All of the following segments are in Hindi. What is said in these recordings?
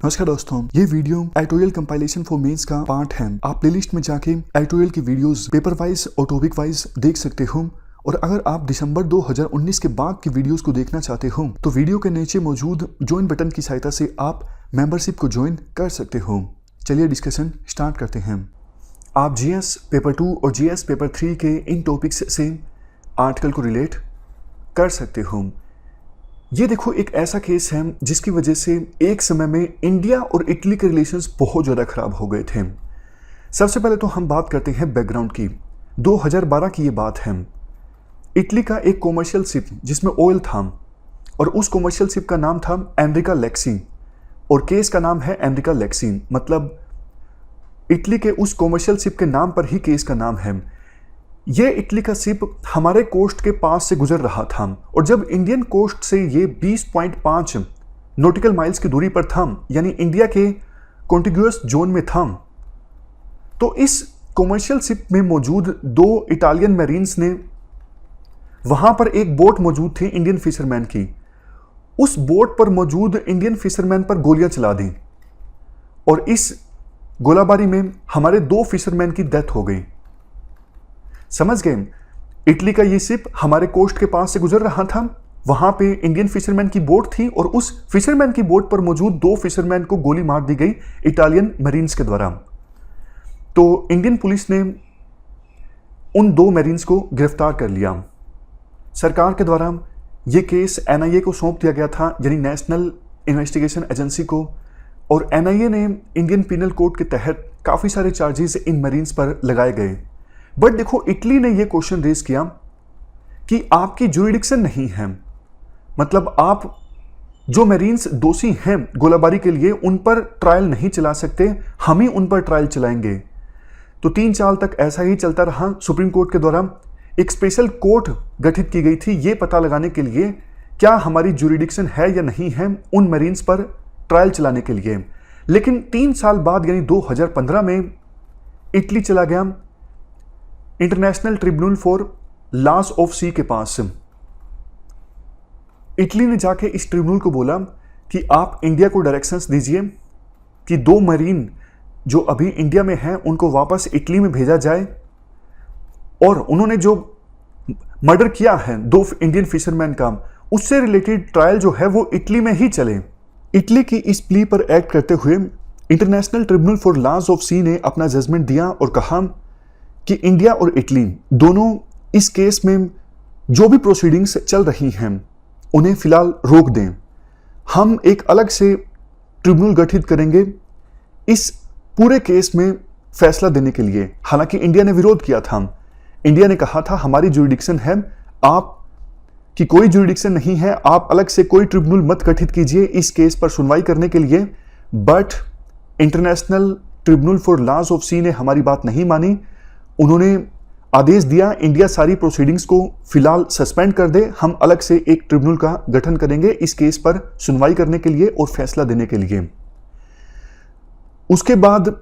नमस्कार दोस्तों, ये video editorial compilation for mains का पार्ट है। आप प्लेलिस्ट में जाके एडिटोरियल की वीडियोस पेपर वाइज और टॉपिक वाइज देख सकते हो। और अगर आप दिसंबर 2019 के बाद की वीडियोस को देखना चाहते हो तो वीडियो के नीचे मौजूद ज्वाइन बटन की सहायता से आप मेंबरशिप को ज्वाइन कर सकते हो। चलिए डिस्कशन स्टार्ट करते हैं। आप जीएस पेपर 2 और जीएस पेपर 3 के इन टॉपिक्स से आर्टिकल को रिलेट कर सकते हो। ये देखो, एक ऐसा केस है जिसकी वजह से एक समय में इंडिया और इटली के रिलेशंस बहुत ज़्यादा खराब हो गए थे। सबसे पहले तो हम बात करते हैं बैकग्राउंड की। 2012 की ये बात है। इटली का एक कॉमर्शियल शिप जिसमें ऑयल था और उस कॉमर्शियल शिप का नाम था एनरिका लेक्सी और केस का नाम है एनरिका लेक्सी। मतलब इटली के उस कॉमर्शियल शिप के नाम पर ही केस का नाम है। ये इटली का शिप हमारे कोस्ट के पास से गुजर रहा था और जब इंडियन कोस्ट से ये 20.5 नॉटिकल माइल्स की दूरी पर था, यानी इंडिया के कॉन्टिग्यूअस जोन में था, तो इस कॉमर्शियल शिप में मौजूद 2 इटालियन मैरीन्स ने, वहां पर एक बोट मौजूद थी इंडियन फिशरमैन की, उस बोट पर मौजूद इंडियन फिशरमैन पर गोलियां चला दी और इस गोलाबारी में हमारे 2 फिशरमैन की डेथ हो गई। समझ गए? इटली का ये शिप हमारे कोस्ट के पास से गुजर रहा था, वहां पे इंडियन फिशरमैन की बोट थी और उस फिशरमैन की बोट पर मौजूद 2 फिशरमैन को गोली मार दी गई इटालियन मरीन्स के द्वारा। तो इंडियन पुलिस ने उन 2 मरीन्स को गिरफ्तार कर लिया। सरकार के द्वारा यह केस एनआईए को सौंप दिया गया था, यानी नेशनल इन्वेस्टिगेशन एजेंसी को, और एनआईए ने इंडियन पिनल कोड के तहत काफी सारे चार्जेस इन मरीन्स पर लगाए गए। बट देखो, इटली ने यह क्वेश्चन रेज किया कि आपकी जुरिडिक्शन नहीं है, मतलब आप जो मरीन्स दोषी हैं गोलाबारी के लिए उन पर ट्रायल नहीं चला सकते, हम ही उन पर ट्रायल चलाएंगे। तो 3 साल तक ऐसा ही चलता रहा। सुप्रीम कोर्ट के द्वारा एक स्पेशल कोर्ट गठित की गई थी ये पता लगाने के लिए क्या हमारी जुरिडिक्शन है या नहीं है उन मरीन्स पर ट्रायल चलाने के लिए। लेकिन 3 साल बाद यानी 2015 में इटली चला गया International Tribunal for Laws of Sea के पास। इटली ने जाके इस ट्रिब्यूनल को बोला कि आप इंडिया को डायरेक्शंस दीजिए कि 2 मरीन जो अभी इंडिया में हैं उनको वापस इटली में भेजा जाए और उन्होंने जो मर्डर किया है 2 इंडियन फिशरमैन का, उससे रिलेटेड ट्रायल जो है वो इटली में ही चले। इटली की इस प्ली पर एक्ट करते हुए International Tribunal for Laws of Sea ने अपना जजमेंट दिया और कहा कि इंडिया और इटली दोनों इस केस में जो भी प्रोसीडिंग्स चल रही हैं उन्हें फिलहाल रोक दें। हम एक अलग से ट्रिब्यूनल गठित करेंगे इस पूरे केस में फैसला देने के लिए। हालांकि इंडिया ने विरोध किया था। इंडिया ने कहा था हमारी जुरिडिक्शन है, आप की कोई जुरिडिक्शन नहीं है, आप अलग से कोई ट्रिब्यूनल मत गठित कीजिए इस केस पर सुनवाई करने के लिए। But International Tribunal for Laws of Sea ने हमारी बात नहीं मानी। उन्होंने आदेश दिया इंडिया सारी प्रोसीडिंग्स को फिलहाल सस्पेंड कर दे, हम अलग से एक ट्रिब्यूनल का गठन करेंगे इस केस पर सुनवाई करने के लिए और फैसला देने के लिए। उसके बाद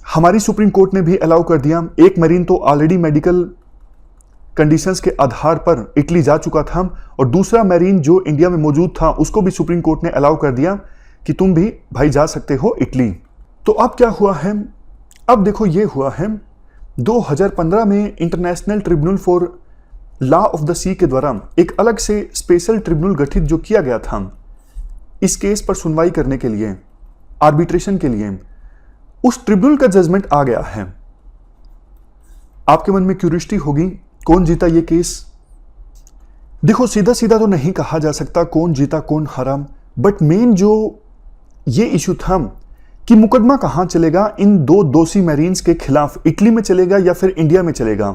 हमारी सुप्रीम कोर्ट ने भी अलाउ कर दिया। एक मरीन तो ऑलरेडी मेडिकल कंडीशंस के आधार पर इटली जा चुका था और दूसरा मरीन जो इंडिया में मौजूद था उसको भी सुप्रीम कोर्ट ने अलाउ कर दिया कि तुम भी भाई जा सकते हो इटली। तो अब क्या हुआ है? अब देखो, ये हुआ है 2015 में International Tribunal for Law of the Sea के द्वारा एक अलग से स्पेशल ट्रिब्यूनल गठित जो किया गया था इस केस पर सुनवाई करने के लिए, आर्बिट्रेशन के लिए। उस ट्रिब्यूनल का जजमेंट आ गया है। आपके मन में क्यूरियोसिटी होगी कौन जीता ये केस? देखो, सीधा सीधा तो नहीं कहा जा सकता कौन जीता कौन हारा, बट मेन जो ये इशू था कि मुकदमा कहां चलेगा, इन 2 दोषी मैरीन्स के खिलाफ इटली में चलेगा या फिर इंडिया में चलेगा।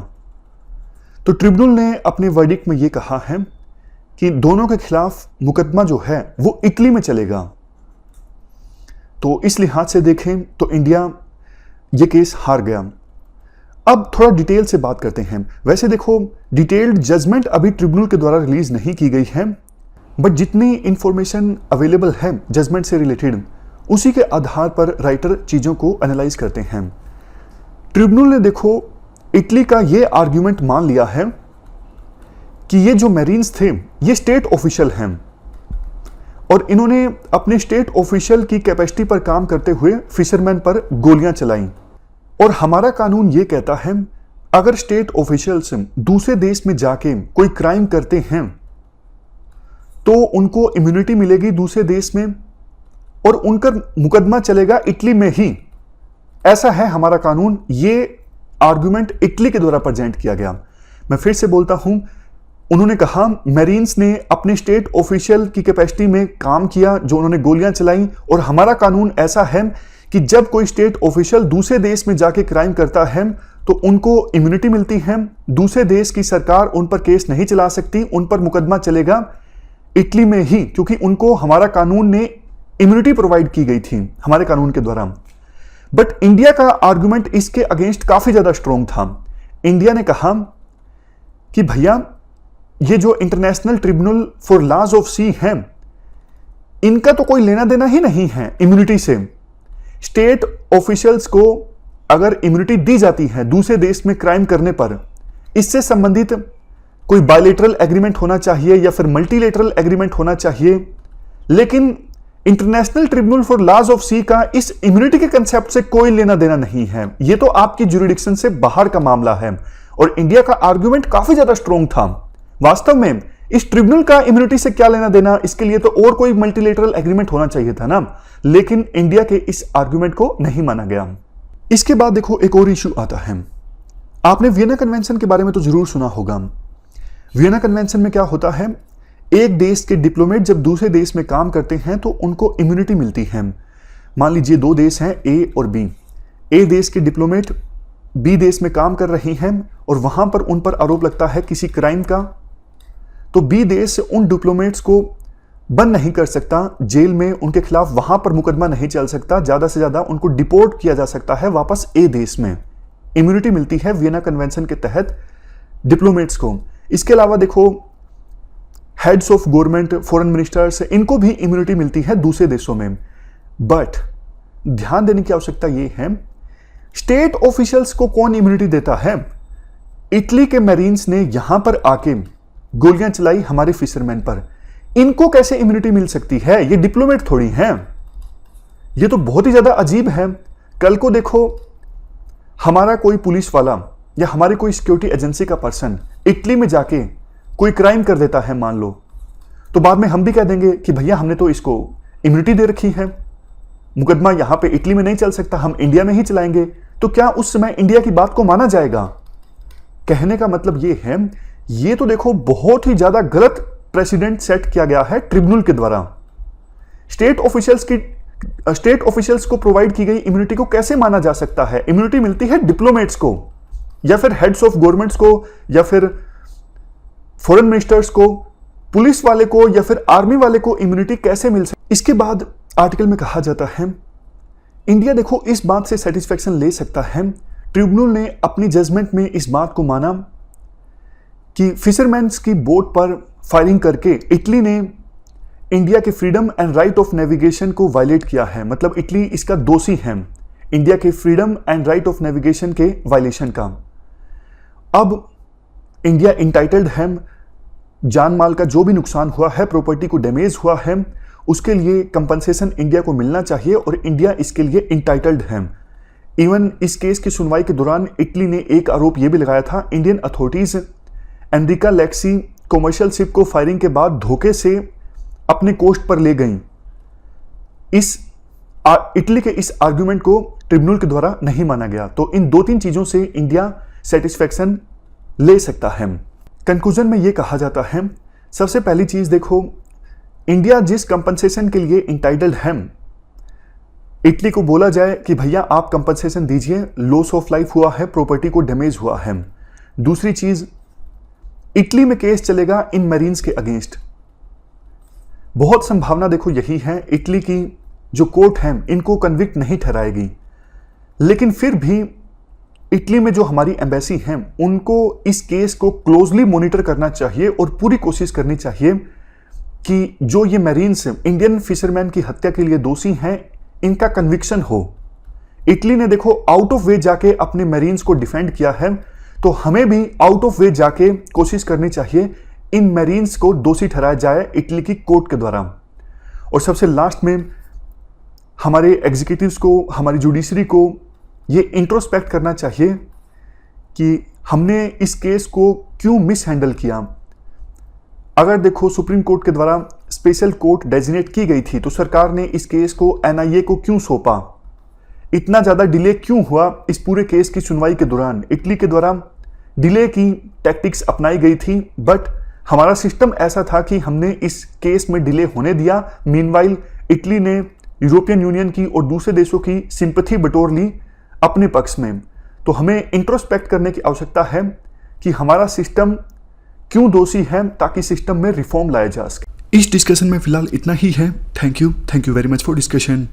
तो ट्रिब्यूनल ने अपने वर्डिक्ट में यह कहा है कि दोनों के खिलाफ मुकदमा जो है वो इटली में चलेगा। तो इस लिहाज से देखें तो इंडिया ये केस हार गया। अब थोड़ा डिटेल से बात करते हैं। वैसे देखो, डिटेल्ड जजमेंट अभी ट्रिब्यूनल के द्वारा रिलीज नहीं की गई है, बट जितनी इंफॉर्मेशन अवेलेबल है जजमेंट से रिलेटेड उसी के आधार पर राइटर चीजों को एनालाइज करते हैं। ट्रिब्यूनल ने देखो इटली का ये आर्ग्यूमेंट मान लिया है कि ये जो मैरीन्स थे ये स्टेट ऑफिशियल हैं और इन्होंने अपने स्टेट ऑफिशियल की कैपेसिटी पर काम करते हुए फिशरमैन पर गोलियां चलाई। और हमारा कानून ये कहता है अगर स्टेट ऑफिशियल्स दूसरे देश में जाके कोई क्राइम करते हैं तो उनको इम्यूनिटी मिलेगी दूसरे देश में और उनका मुकदमा चलेगा इटली में ही। ऐसा है हमारा कानून। ये आर्गुमेंट इटली के द्वारा प्रेजेंट किया गया। मैं फिर से बोलता हूं, उन्होंने कहा मैरीन्स ने अपने स्टेट ऑफिशियल की कैपेसिटी में काम किया जो उन्होंने गोलियां चलाई, और हमारा कानून ऐसा है कि जब कोई स्टेट ऑफिशियल दूसरे देश में जाके क्राइम करता है तो उनको इम्यूनिटी मिलती है। दूसरे देश की सरकार उन पर केस नहीं चला सकती, उन पर मुकदमा चलेगा इटली में ही, क्योंकि उनको हमारा कानून ने इम्यूनिटी प्रोवाइड की गई थी हमारे कानून के द्वारा। बट इंडिया का आर्गुमेंट इसके अगेंस्ट काफी ज्यादा स्ट्रॉन्ग था। इंडिया ने कहा कि भैया ये जो International Tribunal for Laws of Sea है इनका तो कोई लेना देना ही नहीं है इम्यूनिटी से। स्टेट ऑफिशियल्स को अगर इम्यूनिटी दी जाती है दूसरे देश में क्राइम करने पर, इससे संबंधित कोई बायलेटरल एग्रीमेंट होना चाहिए या फिर मल्टीलेटरल एग्रीमेंट होना चाहिए, लेकिन International Tribunal for Laws of Sea का इस इम्यूनिटी के कंसेप्ट से कोई लेना देना नहीं है। यह तो आपकी ज्यूरिडिक्शन से बाहर का मामला है। और इंडिया का आर्गुमेंट काफी ज्यादा स्ट्रॉन्ग था। वास्तव में इस ट्रिब्यूनल का इम्यूनिटी से क्या लेना देना, इसके लिए तो और कोई मल्टीलेटरल एग्रीमेंट होना चाहिए था ना, लेकिन इंडिया के इस आर्गुमेंट को नहीं माना गया। इसके बाद देखो एक और इश्यू आता है। आपने वियना कन्वेंशन के बारे में तो जरूर सुना होगा। वियना कन्वेंशन में क्या होता है, एक देश के डिप्लोमेट जब दूसरे देश में काम करते हैं तो उनको इम्यूनिटी मिलती है। मान लीजिए दो देश हैं ए और बी। ए देश के डिप्लोमेट बी देश में काम कर रही हैं और वहां पर उन पर आरोप लगता है किसी क्राइम का, तो बी देश उन डिप्लोमेट्स को बंद नहीं कर सकता जेल में, उनके खिलाफ वहां पर मुकदमा नहीं चल सकता, ज्यादा से ज्यादा उनको डिपोर्ट किया जा सकता है वापस ए देश में। इम्यूनिटी मिलती है वियना कन्वेंशन के तहत डिप्लोमेट्स को। इसके अलावा देखो heads of government, foreign ministers, इनको भी इम्यूनिटी मिलती है दूसरे देशों में। बट ध्यान देने की आवश्यकता यह है, स्टेट ऑफिशियल्स को कौन इम्यूनिटी देता है? इटली के मैरीन्स ने यहां पर आके गोलियां चलाई हमारे फिशरमैन पर। इनको कैसे इम्यूनिटी मिल सकती है? ये डिप्लोमेट थोड़ी हैं। ये तो बहुत ही ज्यादा अजीब है। कल को देखो हमारा कोई पुलिस वाला या हमारी कोई सिक्योरिटी एजेंसी का पर्सन इटली में जाके कोई क्राइम कर देता है मान लो, तो बाद में हम भी कह देंगे कि भैया हमने तो इसको इम्यूनिटी दे रखी है, मुकदमा यहां पे इटली में नहीं चल सकता, हम इंडिया में ही चलाएंगे। तो क्या उस समय इंडिया की बात को माना जाएगा? कहने का मतलब ये है, ये तो देखो बहुत ही ज्यादा गलत प्रेसिडेंट सेट किया गया है ट्रिब्यूनल के द्वारा। स्टेट ऑफिशियल्स को प्रोवाइड की गई इम्यूनिटी को कैसे माना जा सकता है? इम्यूनिटी मिलती है डिप्लोमेट्स को या फिर हेड्स ऑफ गवर्नमेंट्स को या फिर फॉरेन मिनिस्टर्स को, पुलिस वाले को या फिर आर्मी वाले को इम्यूनिटी कैसे मिल सकती? इसके बाद आर्टिकल में कहा जाता है इंडिया देखो इस बात से सेटिस्फेक्शन ले सकता है, ट्रिब्यूनल ने अपनी जजमेंट में इस बात को माना कि फिशरमैन्स की बोट पर फायरिंग करके इटली ने इंडिया के freedom and right of navigation को वायलेट किया है। मतलब इटली इसका दोषी है इंडिया के freedom and right of navigation के वायलेशन का। अब इंडिया इंटाइटल्ड है, जान माल का जो भी नुकसान हुआ है, प्रॉपर्टी को डैमेज हुआ है, उसके लिए कंपनसेशन इंडिया को मिलना चाहिए और इंडिया इसके लिए इंटाइटल्ड है। इवन इस केस की सुनवाई के दौरान इटली ने एक आरोप यह भी लगाया था, Indian authorities Enrica Lexie commercial ship को फायरिंग के बाद धोखे से अपने कोस्ट पर ले गई। इटली के इस आर्गुमेंट को ट्रिब्यूनल के द्वारा नहीं माना गया। तो इन दो तीन चीजों से इंडिया सेटिस्फेक्शन ले सकता है। कंक्लूजन में यह कहा जाता है, सबसे पहली चीज देखो, इंडिया जिस कंपनसेशन के लिए इंटाइटल्ड है, इटली को बोला जाए कि भैया आप कंपनसेशन दीजिए, लॉस ऑफ लाइफ हुआ है, प्रॉपर्टी को डैमेज हुआ है। दूसरी चीज, इटली में केस चलेगा इन मरीन्स के अगेंस्ट। बहुत संभावना देखो यही है, इटली की जो कोर्ट है इनको कन्विक्ट नहीं ठहराएगी, लेकिन फिर भी इटली में जो हमारी एम्बेसी है उनको इस केस को क्लोजली मॉनिटर करना चाहिए और पूरी कोशिश करनी चाहिए कि जो ये मैरीन्स इंडियन फिशरमैन की हत्या के लिए दोषी हैं इनका कन्विक्शन हो। इटली ने देखो आउट ऑफ वे जाके अपने मैरीन्स को डिफेंड किया है, तो हमें भी आउट ऑफ वे जाके कोशिश करनी चाहिए इन मैरीन्स को दोषी ठहराया जाए इटली की कोर्ट के द्वारा। और सबसे लास्ट में हमारे एग्जीक्यूटिव्स को, हमारी जुडिशरी को ये इंट्रोस्पेक्ट करना चाहिए कि हमने इस केस को क्यों मिस हैंडल किया। अगर देखो सुप्रीम कोर्ट के द्वारा स्पेशल कोर्ट डेजिग्नेट की गई थी तो सरकार ने इस केस को एनआईए को क्यों सौंपा, इतना ज़्यादा डिले क्यों हुआ इस पूरे केस की सुनवाई के दौरान। इटली के द्वारा डिले की टैक्टिक्स अपनाई गई थी, बट हमारा सिस्टम ऐसा था कि हमने इस केस में डिले होने दिया। मीनवाइल इटली ने यूरोपियन यूनियन की और दूसरे देशों की सिंपैथी बटोर ली अपने पक्ष में। तो हमें इंट्रोस्पेक्ट करने की आवश्यकता है कि हमारा सिस्टम क्यों दोषी है, ताकि सिस्टम में रिफॉर्म लाया जा सके। इस डिस्कशन में फिलहाल इतना ही है। Thank you very much for discussion.